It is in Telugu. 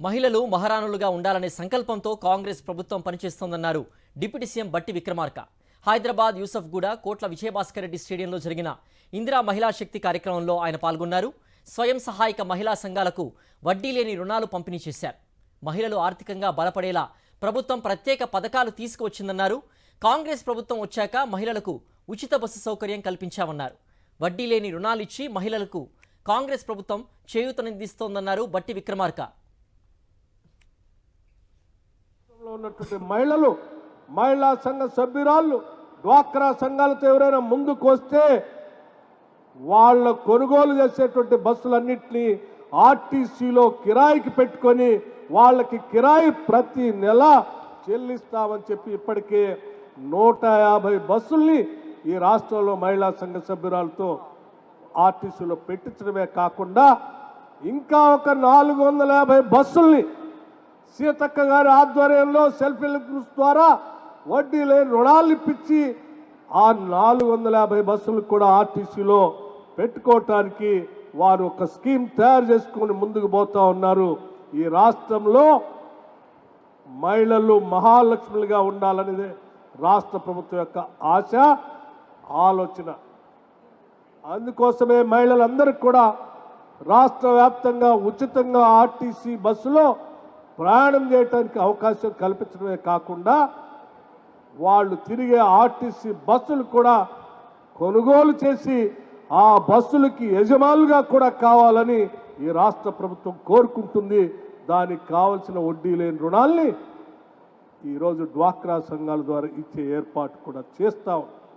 మహిళలు మహారాణులుగా ఉండాలనే సంకల్పంతో కాంగ్రెస్ ప్రభుత్వం పనిచేస్తోందన్నారు డిప్యూటీ సీఎం బట్టి విక్రమార్క. హైదరాబాద్ యూసఫ్గూడ కోట్ల విజయభాస్కర్ రెడ్డి స్టేడియంలో జరిగిన ఇందిరా మహిళా శక్తి కార్యక్రమంలో ఆయన పాల్గొన్నారు. స్వయం సహాయక మహిళా సంఘాలకు వడ్డీ లేని రుణాలు పంపిణీ చేశారు. మహిళలు ఆర్థికంగా బలపడేలా ప్రభుత్వం ప్రత్యేక పథకాలు తీసుకువచ్చిందన్నారు. కాంగ్రెస్ ప్రభుత్వం వచ్చాక మహిళలకు ఉచిత బస్సు సౌకర్యం కల్పించామన్నారు. వడ్డీ లేని రుణాలిచ్చి మహిళలకు కాంగ్రెస్ ప్రభుత్వం చేయూతనందిస్తోందన్నారు బట్టి విక్రమార్క. ఉన్నటువంటి మహిళలు, మహిళా సంఘ సభ్యురాళ్ళు, డ్వాక్రా సంఘాలతో ఎవరైనా ముందుకు వస్తే వాళ్ళ కొనుగోలు చేసేటువంటి బస్సులన్నింటినీ ఆర్టీసీలో కిరాయికి పెట్టుకొని వాళ్ళకి కిరాయి ప్రతి నెల చెల్లిస్తామని చెప్పి ఇప్పటికే 150 బస్సుల్ని ఈ రాష్ట్రంలో మహిళా సంఘ సభ్యురాలతో ఆర్టీసీలో పెట్టించడమే కాకుండా ఇంకా ఒక 450 బస్సుల్ని సీతక్క గారి ఆధ్వర్యంలో సెల్ఫ్ హెల్ప్ గ్రూప్స్ ద్వారా వడ్డీ లేని రుణాలు ఇప్పించి ఆ 450 బస్సులకు కూడా ఆర్టీసీలో పెట్టుకోవటానికి వారు ఒక స్కీమ్ తయారు చేసుకుని ముందుకు పోతా ఉన్నారు. ఈ రాష్ట్రంలో మహిళలు మహాలక్ష్ములుగా ఉండాలనేదే రాష్ట్ర ప్రభుత్వం యొక్క ఆశ, ఆలోచన. అందుకోసమే మహిళలందరికీ కూడా రాష్ట్ర వ్యాప్తంగా ఉచితంగా ఆర్టీసీ బస్సులో ప్రయాణం చేయడానికి అవకాశం కల్పించడమే కాకుండా వాళ్ళు తిరిగే ఆర్టీసీ బస్సులు కూడా కొనుగోలు చేసి ఆ బస్సులకి యజమానులుగా కూడా కావాలని ఈ రాష్ట్ర ప్రభుత్వం కోరుకుంటుంది. దానికి కావలసిన వడ్డీ లేని రుణాల్ని ఈరోజు డ్వాక్రా సంఘాల ద్వారా ఇచ్చే ఏర్పాటు కూడా చేస్తాం.